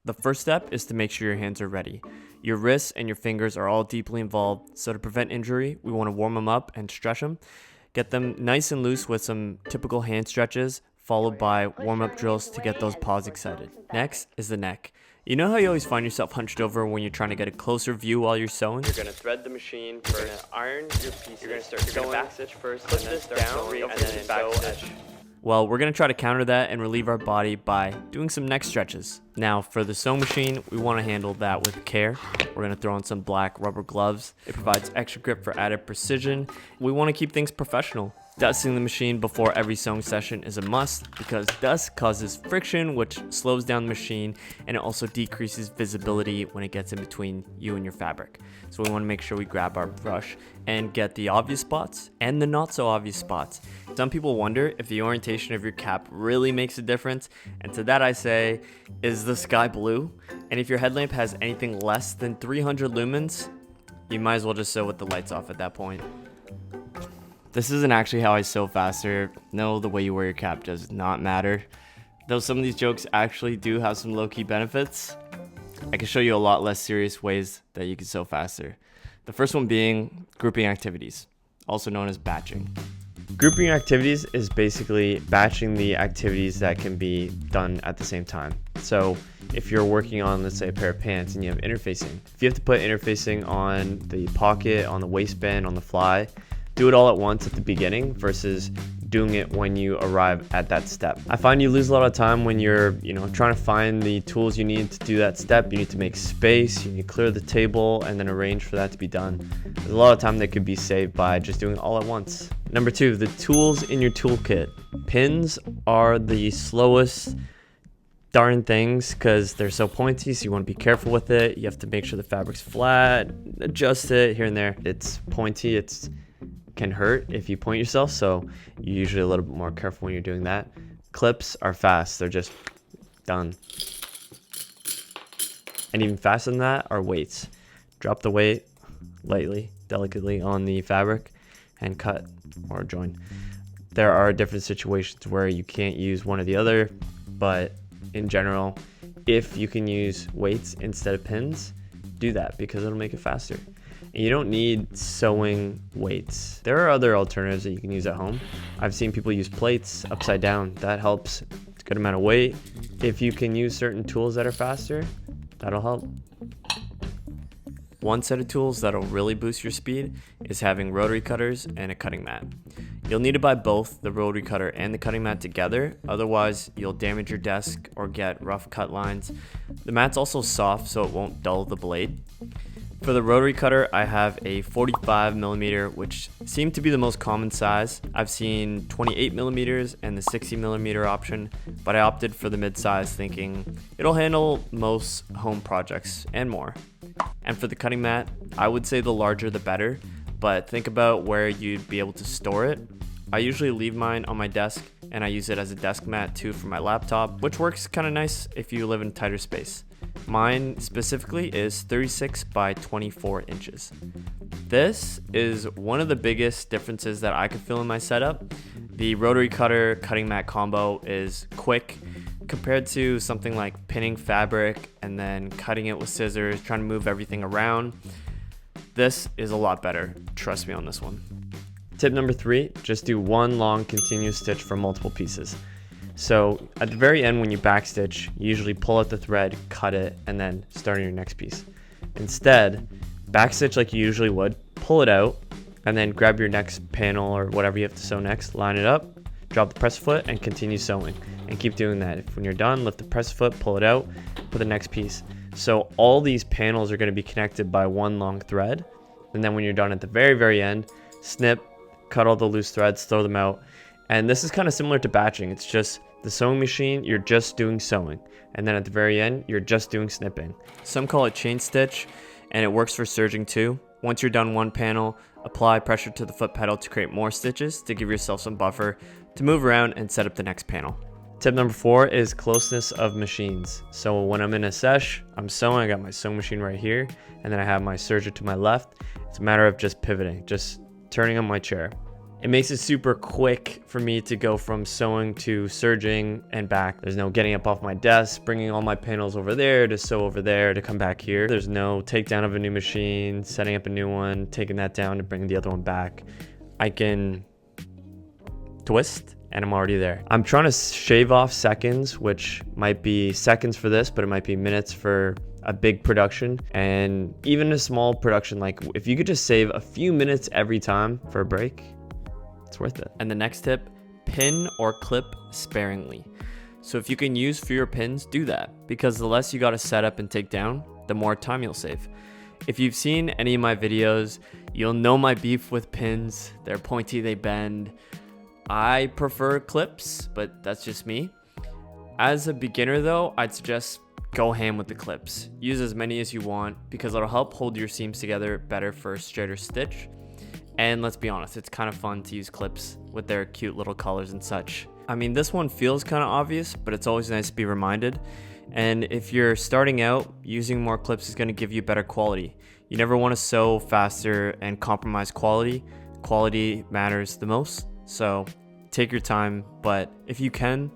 The first step is to make sure your hands are ready. Your wrists and your fingers are all deeply involved, so to prevent injury, we want to warm them up and stretch them. Get them nice and loose with some typical hand stretches, followed by warm-up drills to get those paws excited. Next is the neck. You know how you always find yourself hunched over when you're trying to get a closer view while you're sewing? You're gonna thread the machine first. You're gonna iron your pieces. You're gonna start sewing. Back stitch first, clip this down, and then back stitch. Well, we're gonna try to counter that and relieve our body by doing some neck stretches. Now, for the sewing machine, we want to handle that with care. We're gonna throw on some black rubber gloves. It provides extra grip for added precision. We want to keep things professional. Dusting the machine before every sewing session is a must because dust causes friction, which slows down the machine, and it also decreases visibility when it gets in between you and your fabric. So we want to make sure we grab our brush and get the obvious spots and the not so obvious spots. Some people wonder if the orientation of your cap really makes a difference, and to that I say, is the sky blue? And if your headlamp has anything less than 300 lumens, you might as well just sew with the lights off at that point. This isn't actually how I sew faster. No, the way you wear your cap does not matter. Though some of these jokes actually do have some low-key benefits, I can show you a lot less serious ways that you can sew faster. The first one being grouping activities, also known as batching. Grouping activities is basically batching the activities that can be done at the same time. So if you're working on, let's say, a pair of pants and you have interfacing, if you have to put interfacing on the pocket, on the waistband, on the fly, do it all at once at the beginning versus doing it when you arrive at that step. I find you lose a lot of time when you're, trying to find the tools you need to do that step. You need to make space, you need to clear the table, and then arrange for that to be done. There's a lot of time that could be saved by just doing it all at once. Number 2, the tools in your toolkit. Pins are the slowest darn things because they're so pointy, so you want to be careful with it. You have to make sure the fabric's flat, adjust it here and there. It's pointy, it can hurt if you point yourself, so you're usually a little bit more careful when you're doing that. Clips are fast, they're just done. And even faster than that are weights. Drop the weight lightly, delicately on the fabric and cut or join. There are different situations where you can't use one or the other, but in general, if you can use weights instead of pins, do that because it'll make it faster. And you don't need sewing weights. There are other alternatives that you can use at home. I've seen people use plates upside down. That helps. It's a good amount of weight. If you can use certain tools that are faster, that'll help. One set of tools that'll really boost your speed is having rotary cutters and a cutting mat. You'll need to buy both the rotary cutter and the cutting mat together, otherwise you'll damage your desk or get rough cut lines. The mat's also soft so it won't dull the blade. For the rotary cutter, I have a 45mm, which seemed to be the most common size. I've seen 28mm and the 60mm option, but I opted for the mid-size thinking it'll handle most home projects and more. And for the cutting mat, I would say the larger the better, but think about where you'd be able to store it. I usually leave mine on my desk, and I use it as a desk mat too for my laptop, which works kind of nice if you live in a tighter space. Mine specifically is 36 by 24 inches. This is one of the biggest differences that I could feel in my setup. The rotary cutter cutting mat combo is quick compared to something like pinning fabric and then cutting it with scissors, trying to move everything around. This is a lot better. Trust me on this one. Tip number 3, just do one long continuous stitch for multiple pieces. So at the very end when you backstitch, you usually pull out the thread, cut it, and then start on your next piece. Instead, backstitch like you usually would, pull it out, and then grab your next panel or whatever you have to sew next, line it up, drop the press foot, and continue sewing. And keep doing that. If when you're done, lift the press foot, pull it out, put the next piece. So all these panels are going to be connected by one long thread. And then when you're done at the very, very end, snip, cut all the loose threads, throw them out. And this is kind of similar to batching. It's just the sewing machine, you're just doing sewing. And then at the very end, you're just doing snipping. Some call it chain stitch, and it works for serging too. Once you're done one panel, apply pressure to the foot pedal to create more stitches to give yourself some buffer to move around and set up the next panel. Tip number 4 is closeness of machines. So when I'm in a sesh, I'm sewing, I got my sewing machine right here, and then I have my serger to my left. It's a matter of just pivoting, just turning on my chair. It makes it super quick for me to go from sewing to serging and back. There's no getting up off my desk, bringing all my panels over there to sew over there to come back here. There's no takedown of a new machine, setting up a new one, taking that down to bring the other one back. I can twist and I'm already there. I'm trying to shave off seconds, which might be seconds for this, but it might be minutes for a big production. And even a small production, like if you could just save a few minutes every time for a break, it's worth it. And the next tip, pin or clip sparingly. So if you can use fewer pins, do that, because the less you got to set up and take down, the more time you'll save. If you've seen any of my videos, you'll know my beef with pins. They're pointy, they bend. I prefer clips, but that's just me. As a beginner though, I'd suggest go ham with the clips. Use as many as you want because it'll help hold your seams together better for a straighter stitch. And let's be honest, it's kind of fun to use clips with their cute little colors and such. I mean, this one feels kind of obvious, but it's always nice to be reminded. And if you're starting out, using more clips is going to give you better quality. You never want to sew faster and compromise quality. Quality matters the most. So take your time, but if you can,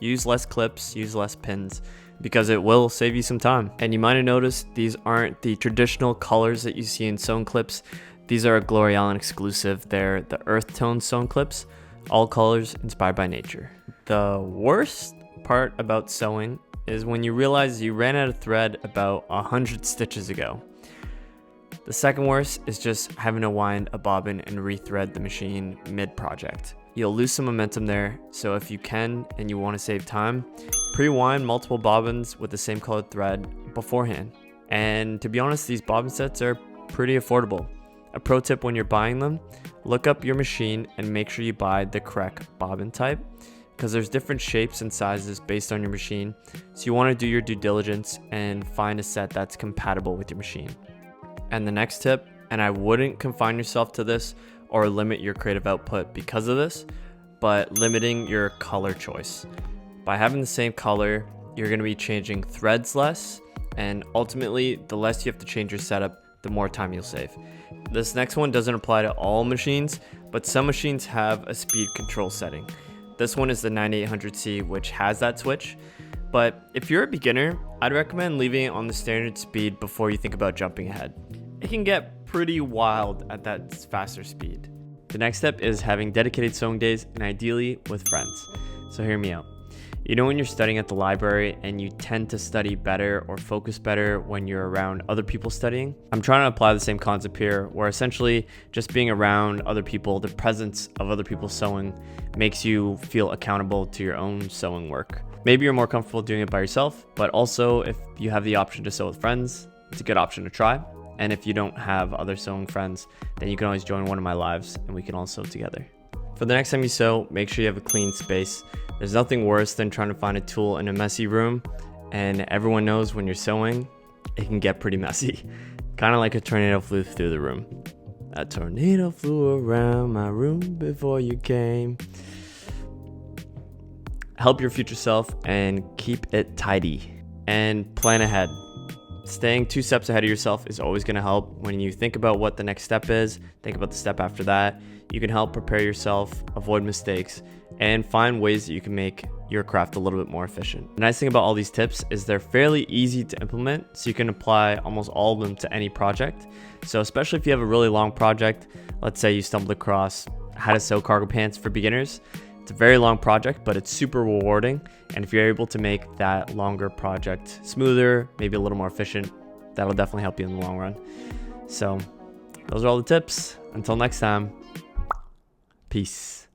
use less clips, use less pins, because it will save you some time. And you might have noticed these aren't the traditional colors that you see in sewn clips. These are a Glory Allan exclusive. They're the earth tone sewn clips, all colors inspired by nature. The worst part about sewing is when you realize you ran out of thread about 100 stitches ago. The second worst is just having to wind a bobbin and rethread the machine mid-project. You'll lose some momentum there, so if you can and you want to save time, pre-wind multiple bobbins with the same colored thread beforehand. And to be honest, these bobbin sets are pretty affordable. A pro tip when you're buying them, look up your machine and make sure you buy the correct bobbin type, because there's different shapes and sizes based on your machine. So you want to do your due diligence and find a set that's compatible with your machine. And the next tip, and I wouldn't confine yourself to this or limit your creative output because of this, but limiting your color choice. By having the same color, you're going to be changing threads less, and ultimately, the less you have to change your setup, the more time you'll save. This next one doesn't apply to all machines, but some machines have a speed control setting. This one is the 9800C, which has that switch. But if you're a beginner, I'd recommend leaving it on the standard speed before you think about jumping ahead. It can get pretty wild at that faster speed. The next step is having dedicated sewing days, and ideally with friends. So hear me out. When you're studying at the library and you tend to study better or focus better when you're around other people studying, I'm trying to apply the same concept here, where essentially just being around other people, the presence of other people sewing, makes you feel accountable to your own sewing work. Maybe you're more comfortable doing it by yourself, but also if you have the option to sew with friends, it's a good option to try. And if you don't have other sewing friends, then you can always join one of my lives and we can all sew together. For the next time you sew, make sure you have a clean space. There's nothing worse than trying to find a tool in a messy room, and everyone knows when you're sewing, it can get pretty messy. Kind of like a tornado flew through the room. A tornado flew around my room before you came. Help your future self and keep it tidy. And plan ahead. Staying 2 steps ahead of yourself is always going to help. When you think about what the next step is, think about the step after that. You can help prepare yourself, avoid mistakes, and find ways that you can make your craft a little bit more efficient. The nice thing about all these tips is they're fairly easy to implement, so you can apply almost all of them to any project. So especially if you have a really long project, let's say you stumbled across how to sew cargo pants for beginners. It's a very long project, but it's super rewarding. And if you're able to make that longer project smoother, maybe a little more efficient, that'll definitely help you in the long run. So those are all the tips. Until next time, peace.